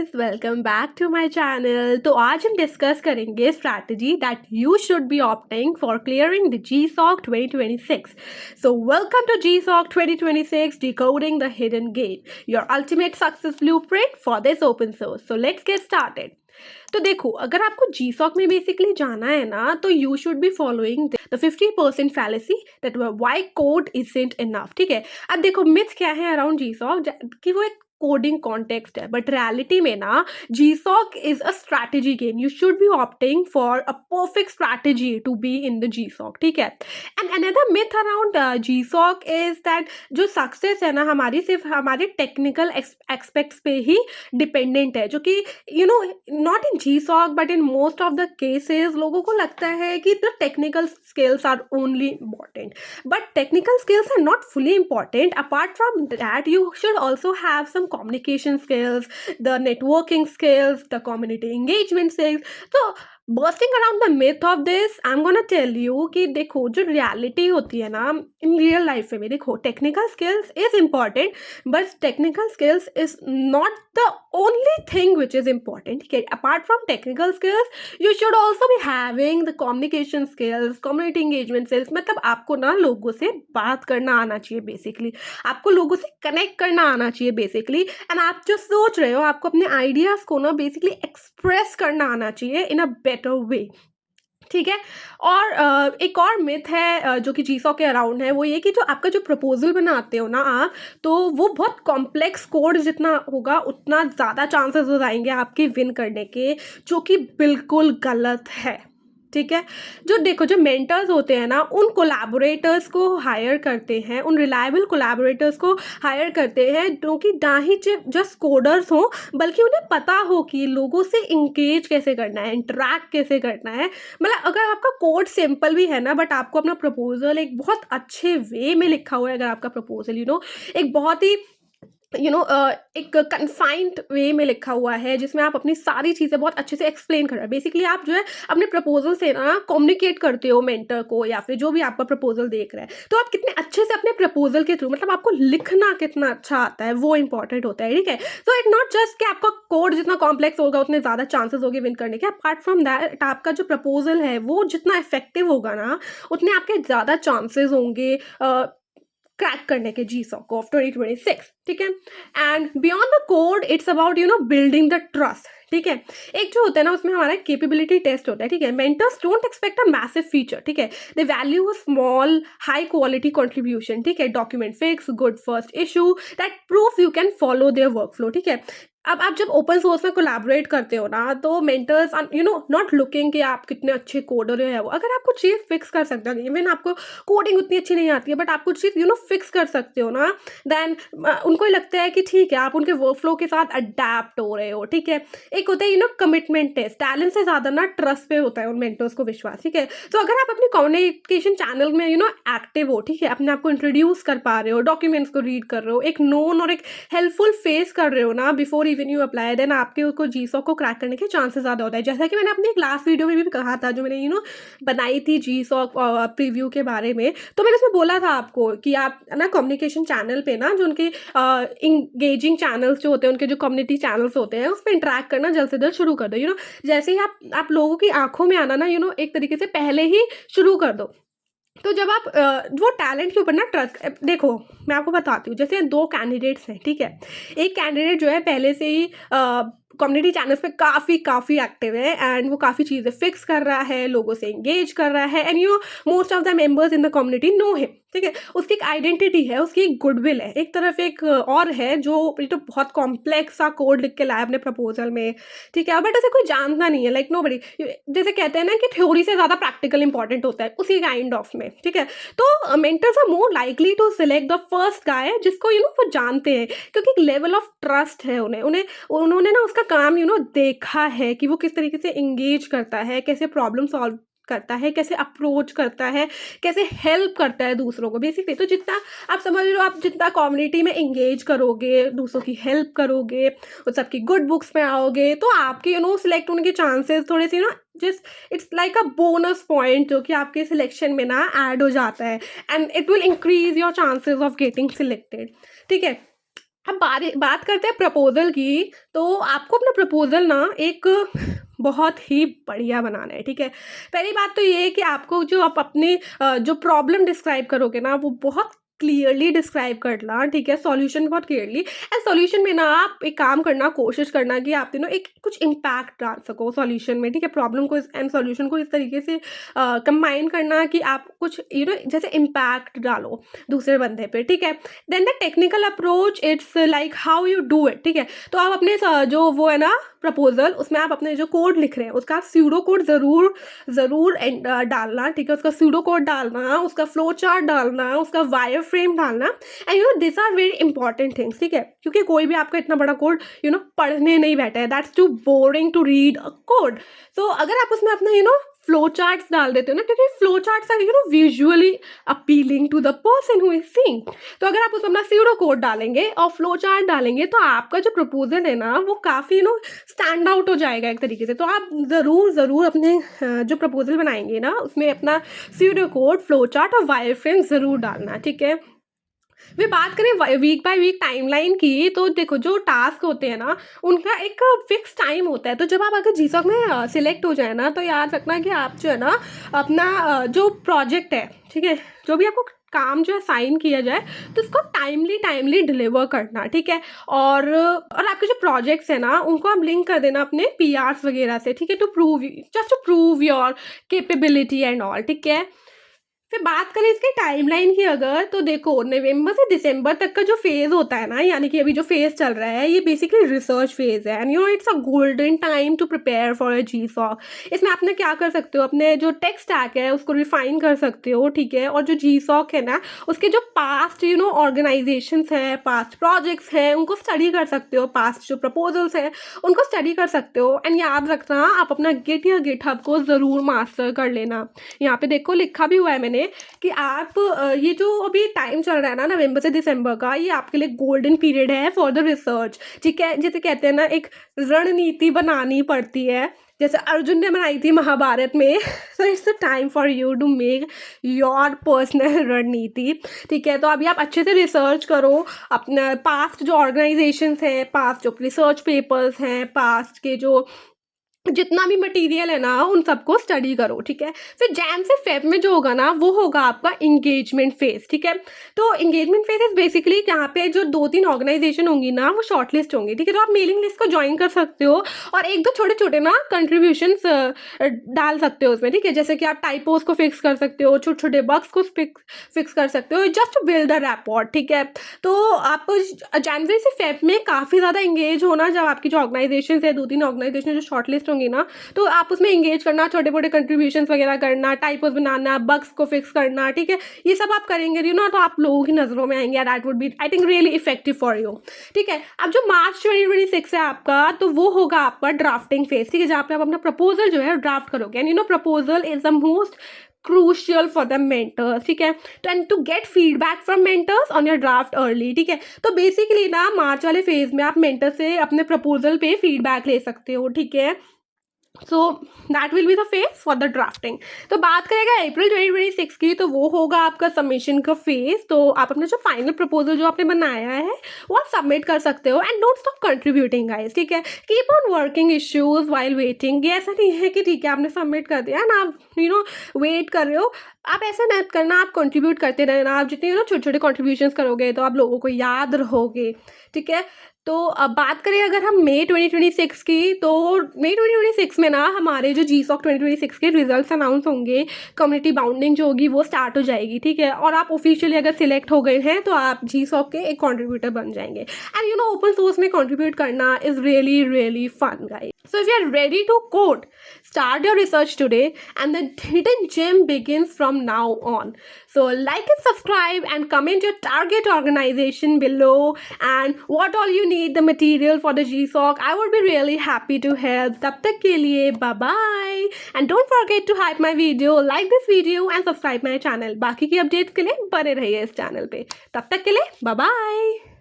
Guys, welcome back to my channel. तो आज हम डिस्कस करेंगे strategy that you should be opting for clearing the GSOC 2026। So welcome to GSOC 2026 decoding the hidden gate, your ultimate success blueprint for this open source. So let's get started. तो देखो, अगर आपको GSOC में basically जाना है ना, तो you should be following the 50% fallacy that why code isn't enough. ठीक है, अब देखो मिथ क्या है अराउंड GSOC कि वो एक कोडिंग कॉन्टेक्स्ट है, बट रियलिटी में ना GSOC is a strategy game. You should be opting for a perfect strategy to be in the GSOC। ठीक है, and another myth around GSOC is that जो success है ना हमारी, सिर्फ हमारे टेक्निकल एक्सपेक्ट्स पे ही डिपेंडेंट है, जो कि you know not in GSOC but in most of the cases लोगों को लगता है कि the technical skills are only important, but technical skills are not fully important. Apart from that, you should also have some communication skills, the networking skills, the community engagement skills. So bursting around the myth of this, I'm gonna tell you कि देखो जो reality होती है ना in real life में, देखो technical skills is important, but technical skills is not the only thing which is important. ठीक है, apart from technical skills you should also be having the communication skills, community engagement skills. मतलब आपको ना लोगों से बात करना आना चाहिए बेसिकली, आपको लोगों से कनेक्ट करना आना चाहिए बेसिकली, एंड आप जो सोच रहे हो आपको अपने आइडियाज़ को ना बेसिकली एक्सप्रेस करना आना चाहिए इन अ बेटर वे। ठीक है, और एक और मिथ है जो कि GSOC के अराउंड है, वो ये कि जो आपका जो प्रपोजल बनाते हो ना आप, तो वो बहुत कॉम्प्लेक्स कोड जितना होगा उतना ज़्यादा चांसेस हो जाएंगे आपके विन करने के, जो कि बिल्कुल गलत है। ठीक है, जो देखो जो मेंटर्स होते हैं ना उन कोलैबोरेटर्स को हायर करते हैं, उन रिलायबल कोलैबोरेटर्स को हायर करते हैं जो कि ना ही जस्ट कोडर्स हों, बल्कि उन्हें पता हो कि लोगों से इंगेज कैसे करना है, इंटरेक्ट कैसे करना है। मतलब अगर आपका कोड सिंपल भी है ना, बट आपको अपना प्रपोजल एक बहुत अच्छे वे में लिखा हुआ है, अगर आपका प्रपोजल एक बहुत ही एक कन्फाइंड वे में लिखा हुआ है, जिसमें आप अपनी सारी चीज़ें बहुत अच्छे से एक्सप्लेन कर रहे हैं, बेसिकली आप जो है अपने प्रपोजल से ना कम्युनिकेट करते हो मेंटर को या फिर जो भी आपका प्रपोजल देख रहा है, तो आप कितने अच्छे से अपने प्रपोजल के थ्रू, मतलब आपको लिखना कितना अच्छा आता है वो इंपॉर्टेंट होता है। ठीक है, सो इट नॉट जस्ट कि आपका कोड जितना कॉम्प्लेक्स होगा उतने ज़्यादा चांसेस होंगे विन करने के। अपार्ट फ्रॉम दैट आपका जो प्रपोजल है वो जितना इफेक्टिव होगा ना, उतने आपके ज़्यादा चांसेस होंगे क्रैक करने के GSOC ऑफ 2026। ठीक है, and beyond the code it's about building the trust. ठीक है, एक जो होता है ना उसमें हमारा केपेबिलिटी टेस्ट होता है। ठीक है, mentors don't expect a massive feature. ठीक है, दे value a small high quality contribution. ठीक है, document fix, good first issue that proves you can follow their work flow. ठीक है, अब आप जब ओपन सोर्स में कोलैबोरेट करते हो ना, तो मेंटर्स नॉट लुकिंग कि आप कितने अच्छे कोडर है वो, अगर आपको चीज़ फिक्स कर सकते हो, इवन आपको कोडिंग उतनी अच्छी नहीं आती है बट आप कुछ चीज़ फिक्स कर सकते हो ना, देन उनको लगता है कि ठीक है आप उनके वर्क फ्लो के साथ अडेप्ट हो रहे हो। ठीक है, एक होता है कमिटमेंट टेस्ट, टैलेंट से ज़्यादा ना ट्रस्ट पे होता है उन मेंटर्स को विश्वास। ठीक है, तो अगर आप अपनी कम्युनिकेशन चैनल में एक्टिव हो, ठीक है, अपने आप को इंट्रोड्यूस कर पा रहे हो, डॉक्यूमेंट्स को रीड कर रहे हो, एक नोन और एक हेल्पफुल फेस कर रहे हो ना before even you apply, then आपके उसको GSOC को क्रैक करने के चांसेस ज़्यादा होता है। जैसा कि मैंने अपनी एक लास्ट वीडियो में भी कहा था, जो मैंने बनाई थी GSOC प्रीव्यू के बारे में, तो मैंने उसमें बोला था आपको कि आप ना कम्युनिकेशन चैनल पे ना जो उनके इंगेजिंग चैनल्स जो होते हैं, उनके जो कम्युनिटी चैनल्स होते हैं, उस पर इंटरेक्ट करना जल्द से जल्द शुरू कर दो। जैसे ही आप लोगों की आंखों में आना ना एक तरीके से पहले ही शुरू कर दो। तो जब आप वो टैलेंट के ऊपर ना ट्रस्ट, देखो मैं आपको बताती हूँ, जैसे 2 कैंडिडेट्स हैं। ठीक है, एक कैंडिडेट जो है पहले से ही कम्युनिटी चैनल्स पे काफ़ी एक्टिव है, एंड वो काफ़ी चीज़ें फिक्स कर रहा है, लोगों से एंगेज कर रहा है, and most of the members in the community know him. ठीक है, उसकी एक आइडेंटिटी है, उसकी एक गुडविल है। एक तरफ एक और है जो बहुत कॉम्प्लेक्स सा कोड लिख के लाया अपने प्रपोजल में। ठीक है, बट उसे कोई जानता नहीं है, लाइक नो बडी, जैसे कहते हैं ना कि थ्योरी से ज़्यादा प्रैक्टिकल इंपॉर्टेंट होता है, उसी काइंड ऑफ में। ठीक है, तो mentors are more likely to select the first guy जिसको वो जानते हैं, क्योंकि एक लेवल ऑफ ट्रस्ट है उन्होंने ना उसका काम देखा है कि वो किस तरीके से इंगेज करता है, कैसे प्रॉब्लम सॉल्व करता है, कैसे अप्रोच करता है, कैसे हेल्प करता है दूसरों को बेसिकली। तो जितना आप समझ लो, आप जितना कम्युनिटी में इंगेज करोगे, दूसरों की हेल्प करोगे, उस सबकी गुड बुक्स में आओगे, तो आपके सिलेक्ट होने के चांसेस थोड़े से just it's like a bonus point जो कि आपके सिलेक्शन में ना ऐड हो जाता है, and it will increase your chances of getting selected. ठीक है, अब बात करते हैं प्रपोज़ल की, तो आपको अपना प्रपोज़ल ना एक बहुत ही बढ़िया बनाना है, ठीक है? पहली बात तो ये है कि आपको जो आप अपनी जो प्रॉब्लम डिस्क्राइब करोगे ना, वो बहुत क्लियरली डिस्क्राइब करना, ठीक है? सॉल्यूशन बहुत क्लियरली, एंड सॉल्यूशन में ना आप एक काम करना, कोशिश करना कि आप तीनों एक कुछ इम्पैक्ट डाल सको सॉल्यूशन में, ठीक है? प्रॉब्लम को एंड सॉल्यूशन को इस तरीके से कंबाइन करना कि आप कुछ जैसे इम्पैक्ट डालो दूसरे बंदे पे, ठीक है? Then the technical approach, it's like how you do it, ठीक है? तो आप अपने जो वो है ना प्रपोज़ल, उसमें आप अपने जो कोड लिख रहे हैं उसका स्यूडो कोड ज़रूर डालना, ठीक है? उसका स्यूडो कोड डालना, उसका फ्लो चार्ट डालना, उसका वायर फ्रेम डालना, and this are very important things, ठीक है? क्योंकि कोई भी आपका इतना बड़ा कोड पढ़ने नहीं बैठा है, that's too boring to read a code. So अगर आप उसमें अपना फ्लो चार्ट्स डाल देते हो ना, क्योंकि flow charts are visually appealing to the person who is seeing. तो अगर आप उसमें अपना स्यूडो कोड डालेंगे और फ्लो चार्ट डालेंगे, तो आपका जो प्रपोजल है ना, वो काफ़ी स्टैंड आउट हो जाएगा एक तरीके से। तो आप ज़रूर अपने जो प्रपोजल बनाएंगे ना, उसमें अपना स्यूडो कोड, फ्लो चार्ट और वायर फ्रेम ज़रूर डालना, ठीक है? वे बात करें वीक बाय वीक टाइमलाइन की, तो देखो जो टास्क होते हैं ना, उनका एक फिक्स टाइम होता है। तो जब आप अगर जीसॉक में सिलेक्ट हो जाए ना, तो याद रखना कि आप जो है ना अपना जो प्रोजेक्ट है, ठीक है, जो भी आपको काम जो है साइन किया जाए, तो उसको टाइमली डिलीवर करना, ठीक है? और आपके जो प्रोजेक्ट्स है ना, उनको आप लिंक कर देना अपने पीआरस वगैरह से, ठीक है? Just to prove your capability and all, ठीक है? फिर बात करें इसके टाइमलाइन की अगर, तो देखो नवंबर से दिसंबर तक का जो फेज़ होता है ना, यानी कि अभी जो फेज़ चल रहा है, ये बेसिकली रिसर्च फेज़ है, and it's a golden time to prepare for a GSoC. इसमें आपने क्या कर सकते हो, अपने जो टेक स्टैक है उसको रिफाइन कर सकते हो, ठीक है? और जो जीसॉक है ना, उसके जो पास्ट ऑर्गेनाइजेशंस हैं, पास्ट प्रोजेक्ट्स हैं, उनको स्टडी कर सकते हो, पास्ट जो प्रपोजल्स हैं उनको स्टडी कर सकते हो। एंड याद रखना, आप अपना गिट या गिटहब को ज़रूर मास्टर कर लेना। यहाँ पे देखो लिखा भी हुआ है मैंने कि आप ये जो अभी टाइम चल रहा है ना, नवंबर से दिसंबर का, ये आपके लिए गोल्डन पीरियड है फॉर द रिसर्च, ठीक है? जैसे कहते हैं ना, एक रणनीति बनानी पड़ती है, जैसे अर्जुन ने बनाई थी महाभारत में। So it's the time for you to make your personal रणनीति, ठीक है? तो अभी आप अच्छे से रिसर्च करो, अपना पास्ट जो ऑर्गेनाइजेशंस हैं, पास्ट जो रिसर्च पेपर्स हैं, पास्ट के जो जितना भी मटेरियल है ना, उन सबको स्टडी करो, ठीक है? फिर जैन से फेब में जो होगा ना, वो होगा आपका इंगेजमेंट फेज, ठीक है? तो इंगेजमेंट फेज इज बेसिकली यहाँ पे जो 2-3 ऑर्गेनाइजेशन होंगी ना, वो शॉर्टलिस्ट होंगी, ठीक है? तो आप मेलिंग लिस्ट को ज्वाइन कर सकते हो और 1-2 छोटे-छोटे ना कंट्रीब्यूशंस डाल सकते हो उसमें, ठीक है? जैसे कि आप टाइपोज को फिक्स कर सकते हो, छोटे-छोटे बग्स को फिक्स कर सकते हो, just to build the rapport, ठीक है? तो आप जनवरी से फेब में काफ़ी ज़्यादा इंगेज होना, जब आपकी जो ऑर्गेनाइजेशन है, 2-3 ऑर्गेनाइजेशन जो शॉर्टलिस्ट होंगी ना, तो आप उसमें इंगेज करना, छोटे-मोटे कंट्रीब्यूशंस वगैरह करना, टाइपोज बनाना, बग्स को फिक्स करना, ठीक है? ये सब आप करेंगे तो आप लोगों की नज़रों में आएंगे, that would be I think really effective for you, ठीक है? अब जो मार्च 2026 है आपका, तो वो होगा आपका ड्राफ्टिंग फेज, ठीक है? जहाँ पे आप अपना प्रपोजल जो है ड्राफ्ट करोगे, and proposal is the most crucial for the mentors, ठीक है? To get feedback from mentors on your draft early, ठीक है? तो बेसिकली ना मार्च वाले फेज में आप मेंटर से अपने प्रपोजल पे फीडबैक ले सकते हो, ठीक है? So that will be the phase for the drafting. तो बात करेगा अप्रैल 2026 की, तो वो होगा आपका सबमिशन का फेज। तो आप अपना जो फाइनल प्रपोजल जो आपने बनाया है, वो आप सबमिट कर सकते हो, and don't stop contributing guys, ठीक है? Keep on working issues while waiting. ये ऐसा नहीं है कि ठीक है आपने सबमिट कर दिया ना, आप वेट कर रहे हो। आप ऐसा मत करना, आप कंट्रीब्यूट करते रहना। आप जितने छोटे छोटे कॉन्ट्रीब्यूशंस करोगे, तो आप लोगों को याद रहोगे, ठीक है? तो अब बात करें अगर हम मई 2026 की, तो मई 2026 में ना हमारे जो जीसॉक 2026 के रिजल्ट्स अनाउंस होंगे, कम्युनिटी बाउंडिंग जो होगी वो स्टार्ट हो जाएगी, ठीक है? और आप ऑफिशियली अगर सिलेक्ट हो गए हैं, तो आप जीसॉक के एक कंट्रीब्यूटर बन जाएंगे। एंड ओपन सोर्स में कंट्रीब्यूट करना is really really fun guys. So if you are ready to code, start your research today, and the hidden gem begins from now on. So like and subscribe and comment your target organization below and what all you need the material for the GSOC. I would be really happy to help. तब तक के लिए bye bye, and don't forget to hype my video, like this video and subscribe my channel. बाकी की updates के लिए बने रहिए इस channel पे। तब तक के लिए bye bye.